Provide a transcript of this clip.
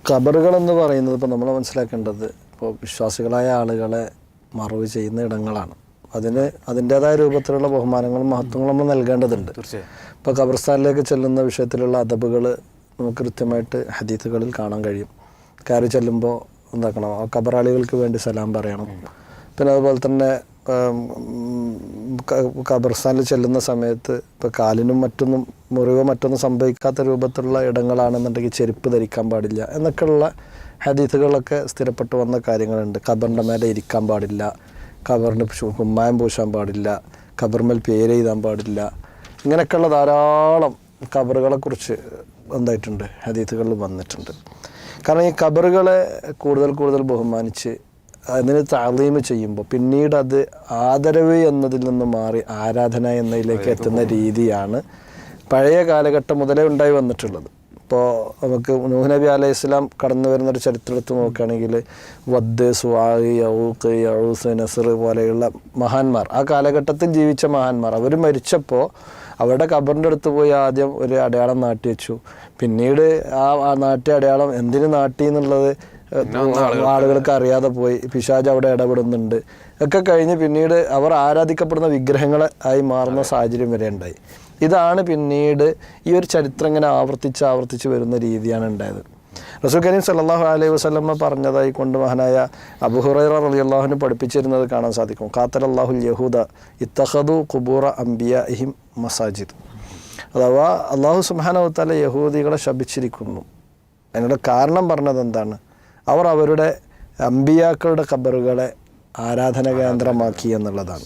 ഖബറുകളെന്ന് പറയുന്നത് ഇപ്പോൾ നമ്മൾ മനസ്സിലാക്കേണ്ടത് ഇപ്പോൾ വിശ്വാസികളായ ആളുകളെ മറവ് ചെയ്യുന്ന ഇടങ്ങളാണ്. അതിൻ്റേതായ രൂപത്തിലുള്ള ബഹുമാനങ്ങളും മഹത്വങ്ങളും നമ്മൾ നൽകേണ്ടതുണ്ട്. ഇപ്പോൾ ഖബർസ്ഥാനിലേക്ക് ചെല്ലുന്ന വിഷയത്തിലുള്ള അദബുകൾ നമുക്ക് കൃത്യമായിട്ട് ഹദീസുകളിൽ കാണാൻ കഴിയും. കയറി ചെല്ലുമ്പോൾ എന്താക്കണം, ആ ഖബറാളികൾക്ക് വേണ്ടി സലാം പറയണം. പിന്നെ അതുപോലെ തന്നെ ഖബർസ്ഥാനിൽ ചെല്ലുന്ന സമയത്ത് ഇപ്പോൾ കാലിനും മറ്റൊന്നും മുറിവോ മറ്റൊന്നും സംഭവിക്കാത്ത രൂപത്തിലുള്ള ഇടങ്ങളാണെന്നുണ്ടെങ്കിൽ ചെരുപ്പ് ധരിക്കാൻ പാടില്ല എന്നൊക്കെയുള്ള ഹദീസുകളൊക്കെ സ്ഥിരപ്പെട്ടു വന്ന കാര്യങ്ങളുണ്ട്. ഖബറിൻ്റെ മേലെ ഇരിക്കാൻ പാടില്ല, ഖബറിന് കുമ്മായം പൂശാൻ പാടില്ല, ഖബറിന്മേൽ പേര് എഴുതാൻ പാടില്ല. ഇങ്ങനെയൊക്കെയുള്ള ധാരാളം ഖബറുകളെക്കുറിച്ച് എന്തായിട്ടുണ്ട്, ഹദീസുകളിൽ വന്നിട്ടുണ്ട്. കാരണം ഈ ഖബറുകളെ കൂടുതൽ ബഹുമാനിച്ച് അതിന് താളീമ് ചെയ്യുമ്പോൾ പിന്നീട് അത് ആദരവ് എന്നതിൽ നിന്ന് മാറി ആരാധന എന്നതിലേക്ക് എത്തുന്ന രീതിയാണ് പഴയ കാലഘട്ടം മുതലേ ഉണ്ടായി വന്നിട്ടുള്ളത്. ഇപ്പോൾ നമുക്ക് നൂഹ് നബി അലൈഹി ഇസ്ലാം കടന്നു വരുന്നൊരു ചരിത്രം എടുത്ത് നോക്കുകയാണെങ്കിൽ വദ്, സുആഖ്, യഊഖ്, യഊസ്, നസ്ർ പോലെയുള്ള മഹാന്മാർ, ആ കാലഘട്ടത്തിൽ ജീവിച്ച മഹാന്മാർ, അവർ മരിച്ചപ്പോൾ അവരുടെ ഖബറിൻ്റെ അടുത്ത് പോയി ആദ്യം ഒരു അടയാളം നാട്ടി വെച്ചു. പിന്നീട് ആ നാട്ടിയ അടയാളം എന്തിനു നാട്ടി എന്നുള്ളത് ആളുകൾക്ക് അറിയാതെ പോയി. പിശാച് അവിടെ ഇടപെടുന്നുണ്ട് ഒക്കെ കഴിഞ്ഞ് പിന്നീട് അവർ ആരാധിക്കപ്പെടുന്ന വിഗ്രഹങ്ങളെ ആയി മാറുന്ന സാഹചര്യം വരെ ഉണ്ടായി. ഇതാണ് പിന്നീട് ഈ ഒരു ചരിത്രം ഇങ്ങനെ ആവർത്തിച്ച് വരുന്ന രീതിയാണ് ഉണ്ടായത്. റസൂൽ കരീം സല്ലല്ലാഹു അലൈഹി വസല്ലമ പറഞ്ഞതായി കൊണ്ട് മഹാനായ അബൂ ഹുറൈറ റളിയല്ലാഹു അൻഹു പഠിപ്പിച്ചിരുന്നത് കാണാൻ സാധിക്കും. ഖാതലല്ലാഹുൽ യഹൂദ ഇത്തഖദു ഖുബൂറ അംബിയാഇഹിം മസാജിദ്. അഥവാ അല്ലാഹു സുബ്ഹാനഹു വ തആല യഹൂദികളെ ശപിച്ചിരിക്കുന്നു. അതിനുള്ള കാരണം പറഞ്ഞത് എന്താണ്? അവർ അവരുടെ അമ്പിയാക്കളുടെ ഖബറുകളെ ആരാധന കേന്ദ്രമാക്കി എന്നുള്ളതാണ്.